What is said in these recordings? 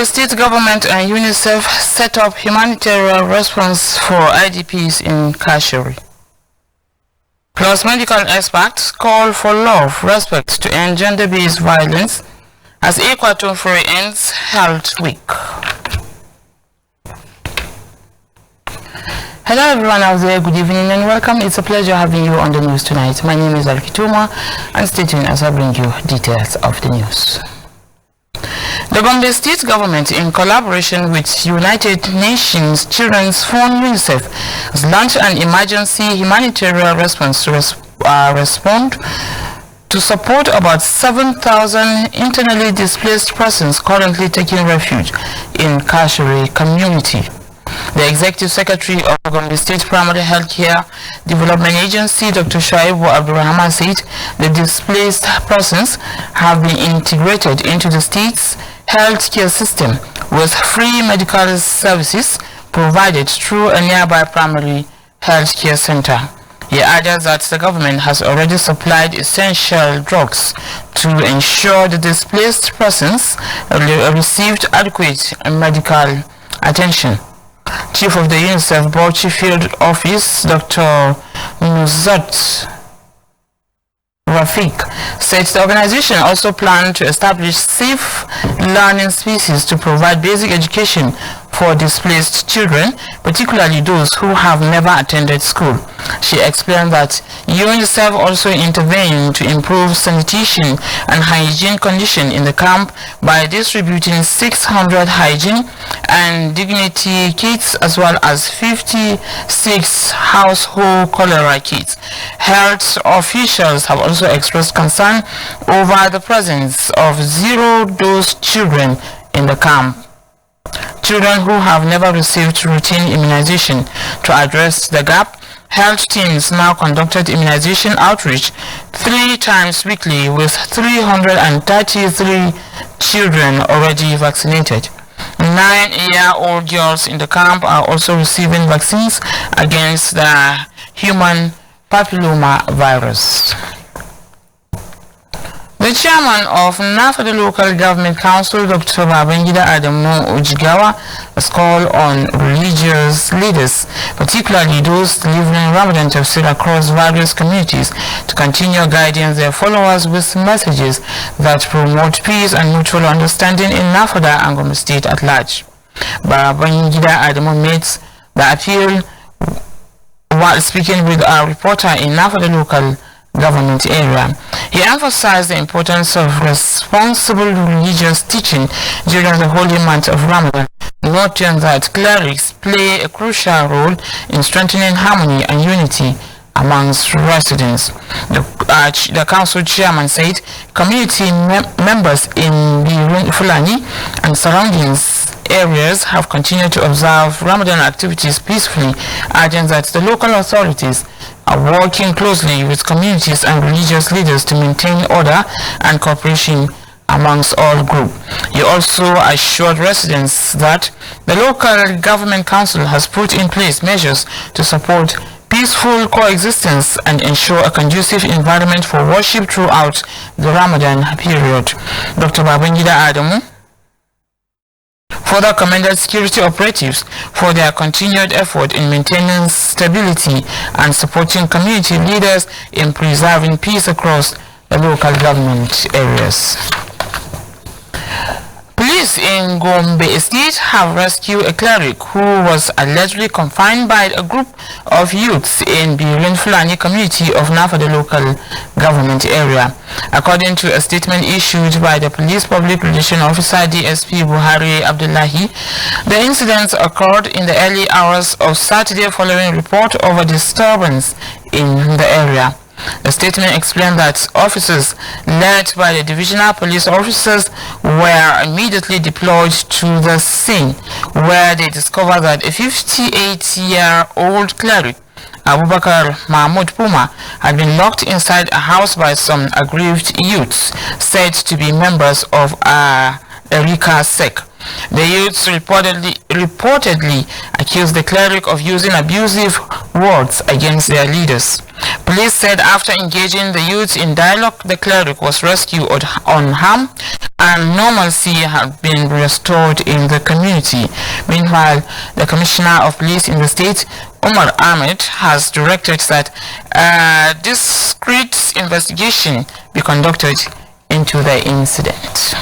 Gombe State government and UNICEF set up humanitarian response for IDPs in Kashiri. Plus, medical experts call for love, respect to end gender-based violence as Equator Free ends Health Week. Hello everyone out there, good evening and welcome. It's a pleasure having you on the news tonight. My name is Alkituma and stay tuned as I bring you details of the news. The Gombe State government, in collaboration with United Nations Children's Fund UNICEF, has launched an emergency humanitarian response to respond to support about 7,000 internally displaced persons currently taking refuge in Kashiri community. The Executive Secretary of the Gombe State Primary Healthcare Development Agency, Dr. Shaibu Abdurrahman, said the displaced persons have been integrated into the state's healthcare system with free medical services provided through a nearby primary healthcare center. He added that the government has already supplied essential drugs to ensure the displaced persons received adequate medical attention. Chief of the UNICEF Bauchi Field Office, Dr. Nuzat Rafiq, said the organization also planned to establish safe learning spaces to provide basic education for displaced children, particularly those who have never attended school. She explained that UNICEF also intervened to improve sanitation and hygiene conditions in the camp by distributing 600 hygiene and dignity kits as well as 56 household cholera kits. Health officials have also expressed concern over the presence of zero-dose children in the camp. Children who have never received routine immunization. To address the gap, health teams now conducted immunization outreach 3 times weekly with 333 children already vaccinated. 9-year-old girls in the camp are also receiving vaccines against the human papilloma virus. The chairman of NAFA, the local government council, Dr. Babangida Adamu Ujigawa, has called on religious leaders, particularly those delivering Ramadan tafsir across various communities, to continue guiding their followers with messages that promote peace and mutual understanding in NAFADA and Gombe State at large. Babangida Adamu made the appeal while speaking with a reporter in NAFADA local government area. He emphasized the importance of responsible religious teaching during the holy month of Ramadan, noting that clerics play a crucial role in strengthening harmony and unity amongst residents. The council chairman said community members in the Fulani and surroundings areas have continued to observe Ramadan activities peacefully, adding that the local authorities are working closely with communities and religious leaders to maintain order and cooperation amongst all groups. He also assured residents that the local government council has put in place measures to support peaceful coexistence and ensure a conducive environment for worship throughout the Ramadan period. Dr. Babangida Adamu further commended security operatives for their continued effort in maintaining stability and supporting community leaders in preserving peace across the local government areas. Police in Gombe State have rescued a cleric who was allegedly confined by a group of youths in Birin Fulani community of Nafa, the local government area. According to a statement issued by the police public relations officer DSP Buhari Abdullahi, the incident occurred in the early hours of Saturday following report of a disturbance in the area. The statement explained that officers led by the divisional police officers were immediately deployed to the scene, where they discovered that a 58-year-old cleric, Abubakar Mahmoud Puma, had been locked inside a house by some aggrieved youths said to be members of a Erika sect. The youths reportedly accused the cleric of using abusive words against their leaders. Police said after engaging the youth in dialogue, the cleric was rescued unharmed and normalcy had been restored in the community. Meanwhile, the Commissioner of Police in the state, Umar Ahmed, has directed that a discreet investigation be conducted into the incident.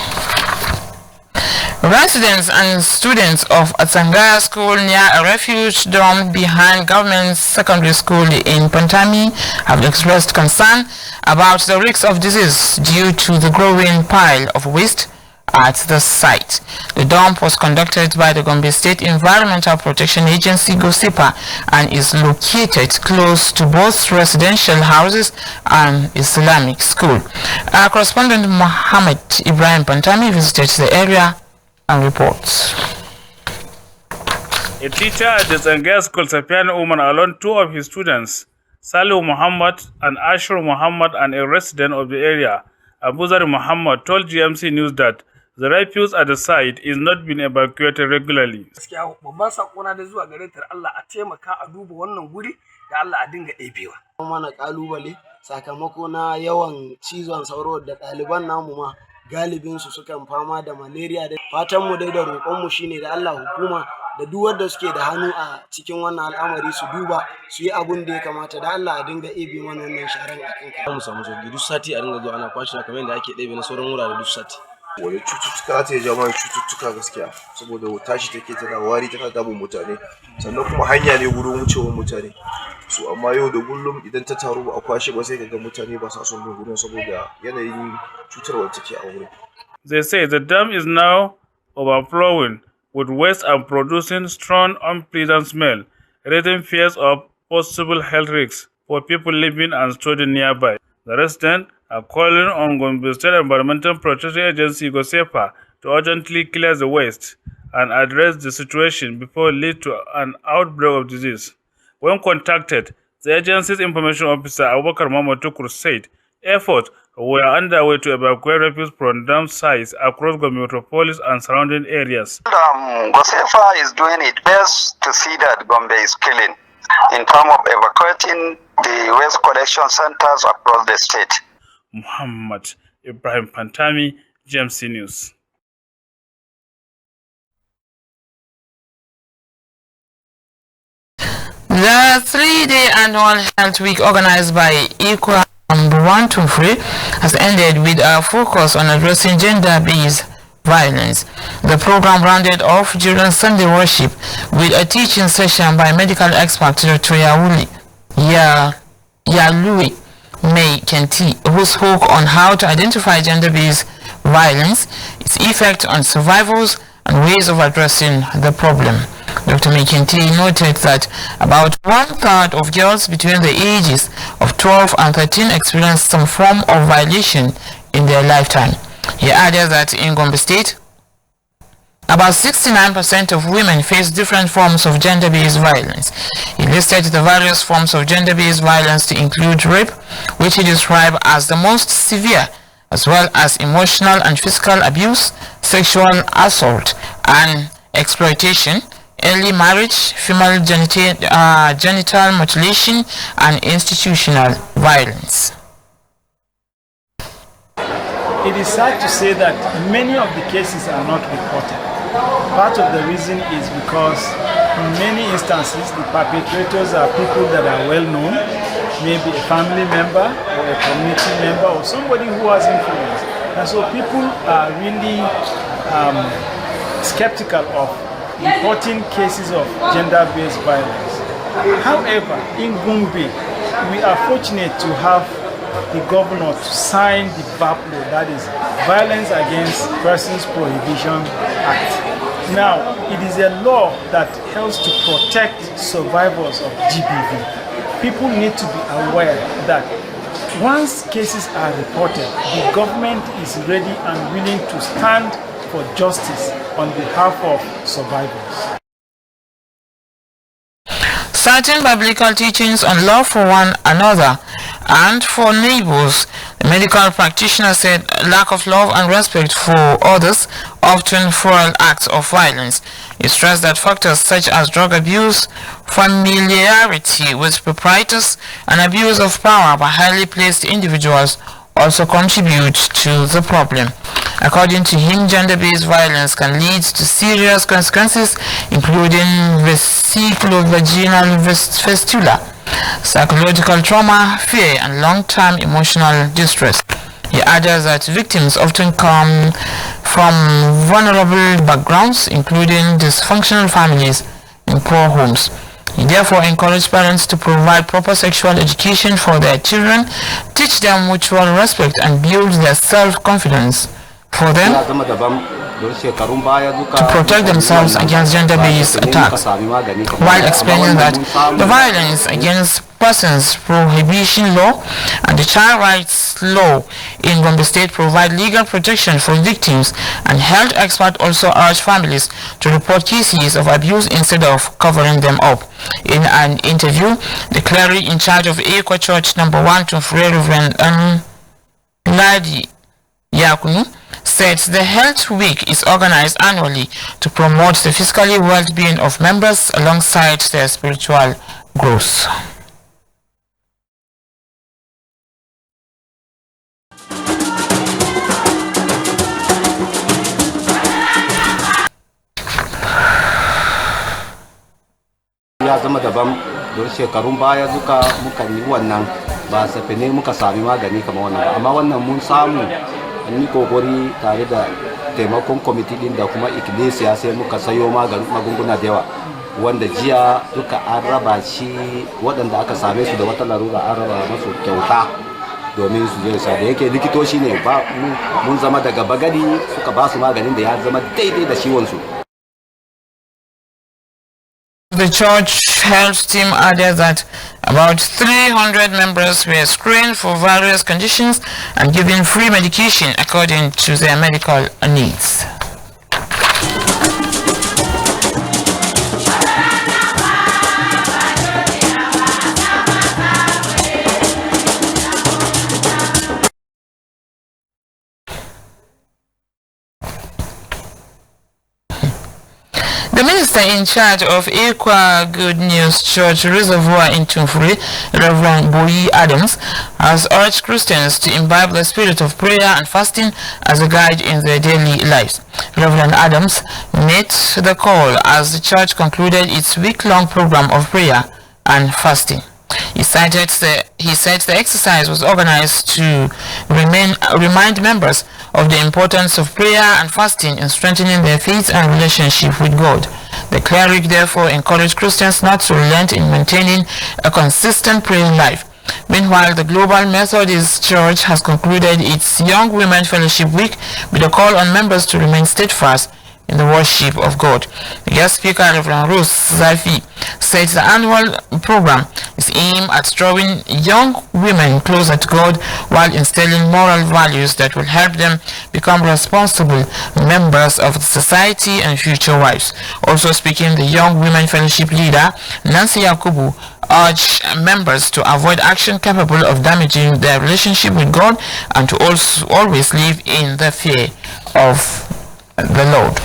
Residents and students of Atsangaya School near a refuge dome behind government secondary school in Pantami have expressed concern about the risks of disease due to the growing pile of waste at the site. The dump was conducted by the Gombe State Environmental Protection Agency (GOSEPA) and is located close to both residential houses and Islamic school. Our correspondent Mohammed Ibrahim Pantami visited the area and reports. A teacher at the Zangaya School, Safian Umar, along two of his students, Salih Muhammad and Ashur Muhammad, and a resident of the area, Abuzar Muhammad, told GMC News that the refuse at the site is not being evacuated regularly. Sakamako na yawan cizon sauro da ɗaliban namu ma galibin su sukan fama da malaria. Da fatan mu dai da roƙon mu shine da Allah hukuma da duk wanda suke da hannu a cikin wannan al'amari su duba su yi abun da ya kamata da Allah a dinga ebe mana wannan sharan akan kai. Mu samu sauki duk sati a dinga zuwa ana kwashi kamar yadda ake ɗebe na sauran wurare duk sati. Wani cututtuka ta jama'a cututtuka gaskiya saboda tashi take tana wari tana damun mutane sannan kuma hanya ne wurin wucewar mutane. So amma yau da kullum idan ta taru ba a kwashe ba sai kaga mutane ba sa son bin gurin saboda yanayin cutarwar take a wurin. They say the dam is now overflowing with waste and producing strong unpleasant smell, raising fears of possible health risks for people living and studying nearby. The residents are calling on Gombe State Environmental Protection Agency (GOSEPA) to urgently clear the waste and address the situation before it leads to an outbreak of disease. When contacted, the agency's information officer, Abubakar Mahmoud Tukur, said efforts were underway to evacuate refuse from dam sites across Gombe metropolis and surrounding areas. GOSEPA is doing its best to see that Gombe is clean in terms of evacuating the waste collection centers across the state. Muhammad Ibrahim Pantami, GMC News. The three-day annual Health Week organized by Equal 123 has ended with a focus on addressing gender-based violence. The program rounded off during Sunday worship with a teaching session by medical expert Dr. Yalui May Kenti, who spoke on how to identify gender-based violence, its effect on survivors, and ways of addressing the problem. Dr. Mekenti noted that about 1/3 of girls between the ages of 12 and 13 experience some form of violation in their lifetime. He added that in Gombe State, about 69% of women face different forms of gender-based violence. He listed the various forms of gender-based violence to include rape, which he described as the most severe, as well as emotional and physical abuse, sexual assault and exploitation, early marriage, female genital mutilation, and institutional violence. It is sad to say that many of the cases are not reported. Part of the reason is because in many instances the perpetrators are people that are well known, maybe a family member or a community member or somebody who has influence. And so people are really skeptical of reporting cases of gender-based violence. However, in Gombe, we are fortunate to have the governor to sign the VAPLO, that is Violence Against Persons Prohibition Act. Now, it is a law that helps to protect survivors of GBV. People need to be aware that once cases are reported, the government is ready and willing to stand for justice on behalf of survivors. Certain biblical teachings on love for one another and for neighbors, the medical practitioner said lack of love and respect for others often fuel acts of violence. He stressed that factors such as drug abuse, familiarity with proprietors, and abuse of power by highly placed individuals also contribute to the problem. According to him, gender-based violence can lead to serious consequences, including vesiculovaginal fistula, psychological trauma, fear, and long-term emotional distress. He added that victims often come from vulnerable backgrounds, including dysfunctional families and poor homes. He therefore encouraged parents to provide proper sexual education for their children, teach them mutual respect, and build their self-confidence for them to protect themselves against gender-based attacks, while explaining that the Violence Against Persons Prohibition Law and the Child Rights Law in Gombe State provide legal protection for victims, and health experts also urge families to report cases of abuse instead of covering them up. In an interview, the cleric in charge of Equa Church No. 1 to Reverend Ladi Yakunu said the Health Week is organized annually to promote the physical well-being of members alongside their spiritual growth. Ya zama daban don shekarun baya duka muka yi wannan ba safe ne muka sami magani kamar wannan ba, amma wannan mun samu an yi kokari tare da taimakon kwamiti din da kuma ikkilisiya sai muka sayo magunguna da yawa wanda jiya duka an raba shi waɗanda aka same su da wata larura an raba masu kyauta domin su je sa da yake likitoci ne ba mun zama daga bagadi suka ba su maganin da ya zama daidai da ciwon su. The church health team added that about 300 members were screened for various conditions and given free medication according to their medical needs. The minister in charge of Equa Good News Church Reservoir in Tumfuri, Reverend Boyi Adams, has urged Christians to imbibe the spirit of prayer and fasting as a guide in their daily lives. Reverend Adams made the call as the church concluded its week-long program of prayer and fasting. He said the exercise was organized to remind members of the importance of prayer and fasting in strengthening their faith and relationship with God. The cleric therefore encouraged Christians not to relent in maintaining a consistent praying life. Meanwhile, the Global Methodist Church has concluded its Young Women Fellowship Week with a call on members to remain steadfast in the worship of God. The guest speaker, Reverend Rose Zafi, said the annual program is aimed at drawing young women closer to God while instilling moral values that will help them become responsible members of the society and future wives. Also speaking, the Young Women Fellowship leader, Nancy Yakubu, urged members to avoid action capable of damaging their relationship with God and to also always live in the fear of the Lord.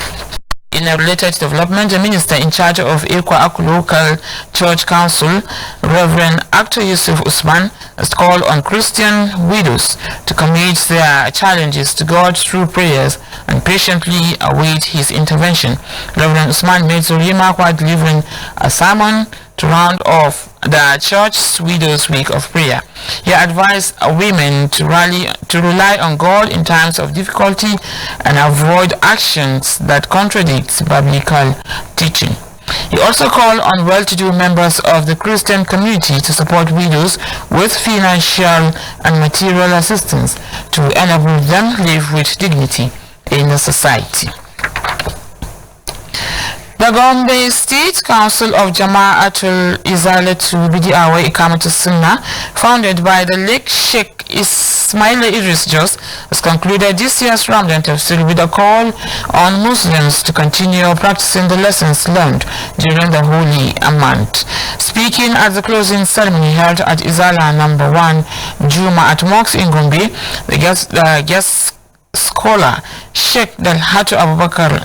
In a related development, the minister in charge of Equa Local Church Council, Reverend Actor Yusuf Usman, has called on Christian widows to commit their challenges to God through prayers and patiently await his intervention. Reverend Usman made the remark while delivering a sermon to round off the Church's Widows' Week of Prayer. He advised women to rely on God in times of difficulty and avoid actions that contradict biblical teaching. He also called on well-to-do members of the Christian community to support widows with financial and material assistance to enable them live with dignity in the society. The Gombe State Council of Jama'atul Izalatul Bidi'awa Ikamatu Sunnah, founded by the late Sheikh Ismail Idris Jos, has concluded this year's Ramadan Tafsir with a call on Muslims to continue practicing the lessons learned during the holy month. Speaking at the closing ceremony held at Izala No. 1 Juma at Mosque in Gombe, the guest scholar Sheikh Dalhatu Abubakar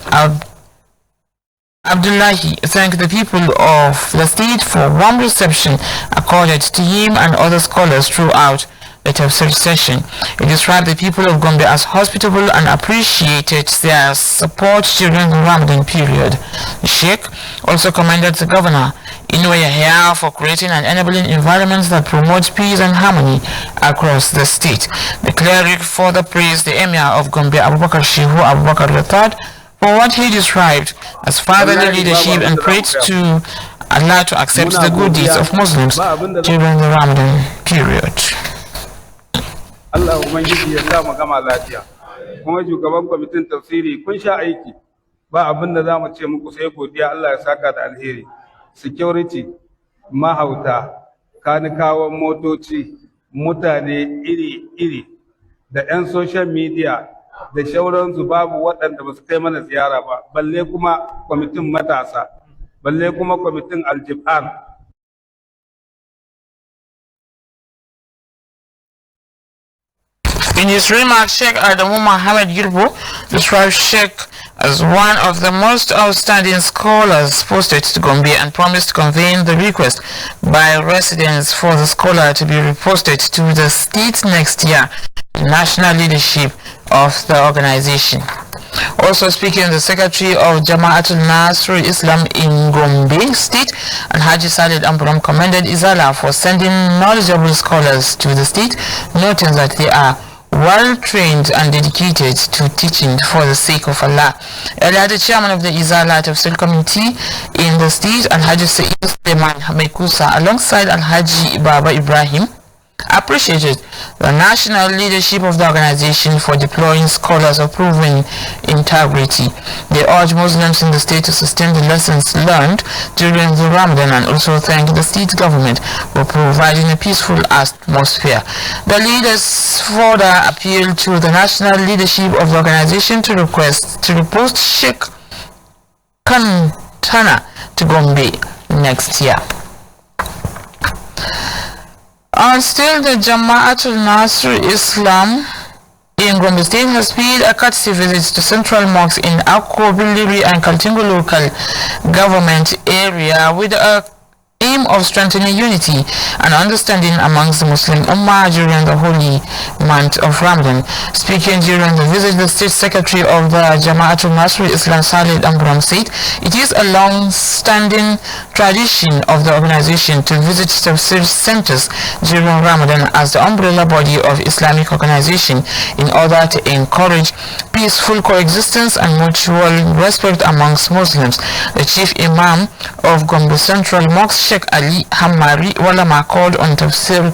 Abdullahi thanked the people of the state for warm reception accorded to him and other scholars throughout the tafsir session. He described the people of Gombe as hospitable and appreciated their support during the Ramadan period. The Sheikh also commended the governor Inoue Yahya for creating an enabling environment that promotes peace and harmony across the state. The cleric further praised the emir of Gombe Abubakar Shehu Abubakar III for what he described as fatherly leadership and prayed to Allah to accept the good deeds of Muslims during the Ramadan period. Allah Ubangiji ya sa mu gama lafiya. Kuma shugaban kwamitin tafsiri kun sha aiki. Ba abin da zamu ce muku sai godiya, Allah ya saka da alheri. Security, mahauta, kanikawan motoci, mutane iri-iri da 'yan social media da shauransu babu waɗanda ba su kai mana ziyara ba, balle kuma kwamitin matasa, balle kuma kwamitin aljib'an. In his remarks, Sheikh Adamu Muhammad Girbo described Sheikh as one of the most outstanding scholars posted to Gombe and promised to convey the request by residents for the scholar to be reposted to the state next year, the national leadership of the organization. Also speaking, the secretary of Jama'atul Nasrul Islam in Gombe State, and Haji Salid Amburam, commended Izala for sending knowledgeable scholars to the state, noting that they are well trained and dedicated to teaching for the sake of Allah. Earlier, the chairman of the Izala Tafsir Committee in the state, Al-Haji Saeed Suleiman Mekusa, alongside Al-Haji Baba Ibrahim, appreciated the national leadership of the organization for deploying scholars of proven integrity. They urge Muslims in the state to sustain the lessons learned during the Ramadan and also thank the state government for providing a peaceful atmosphere. The leaders further appealed to the national leadership of the organization to repost Sheikh Kantana to Gombe next year. And still, the Jama'atul Nasrul Islam in Gombe State has paid a courtesy visit to central mosques in Akko, Biliri and Kaltingo local government area with a aim of strengthening unity and understanding amongst the Muslim Ummah during the holy month of Ramadan. Speaking during the visit, the State Secretary of the Jama'atul Nasrul Islam Salid Amburam said it is a long-standing tradition of the organization to visit tafsir centers during Ramadan as the umbrella body of Islamic organization in order to encourage peaceful coexistence and mutual respect amongst Muslims. The Chief Imam of Gombe Central Mosque, Sheikh Ali Hamari Walama, called on tafsir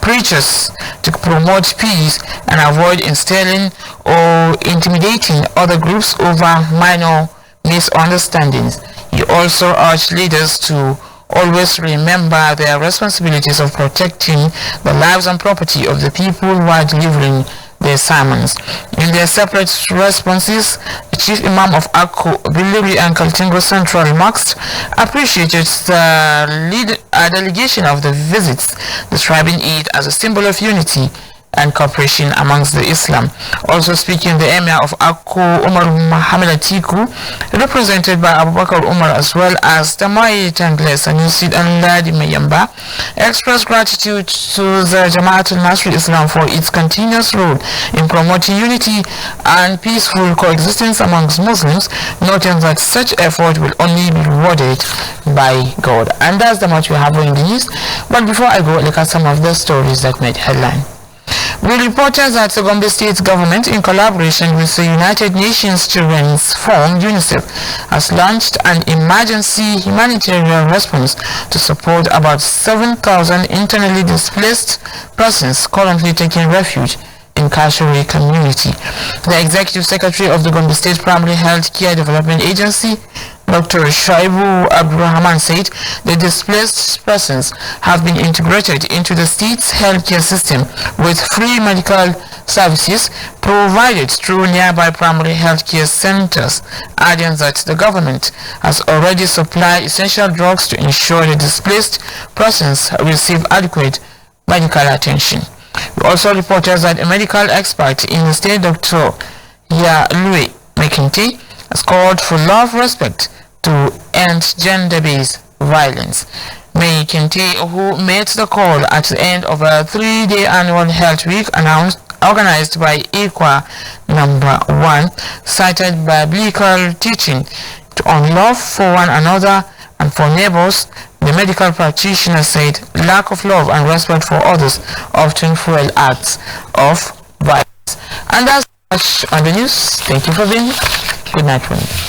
preachers to promote peace and avoid instilling or intimidating other groups over minor misunderstandings. He also urged leaders to always remember their responsibilities of protecting the lives and property of the people while delivering their sermons. In their separate responses, the Chief Imam of Akko, Biliri and Kaltingo Central Mosque appreciated the delegation of the visits, describing it as a symbol of unity and cooperation amongst the Islam. Also speaking, the Emir of Akko, Umar Muhammad Atiku, represented by Abubakar Umar as well as the Mai Tangles and Yusid and Ladi Mayamba, expressed gratitude to the Jama'atul Nasrul Islam for its continuous role in promoting unity and peaceful coexistence amongst Muslims, noting that such effort will only be rewarded by God. And that's the much we have in the news. But before I go, look at some of the stories that made headline. We reported that the Gombe State government, in collaboration with the United Nations Children's Fund (UNICEF), has launched an emergency humanitarian response to support about 7,000 internally displaced persons currently taking refuge in Kashuri community. The Executive Secretary of the Gombe State Primary Health Care Development Agency, Dr. Shaibu Abdurrahman, said the displaced persons have been integrated into the state's healthcare system with free medical services provided through nearby primary healthcare centers, adding that the government has already supplied essential drugs to ensure the displaced persons receive adequate medical attention. We also reported that a medical expert in the state, Dr. Louis McKenty has called for love, respect to end gender-based violence. McKenty, who made the call at the end of a 3-day annual health week organized by EQUA number 1, cited biblical teaching on love for one another and for neighbors. The medical practitioner said lack of love and respect for others often fuel acts of violence. And that's much on the news. Thank you for being here. Good night, friends.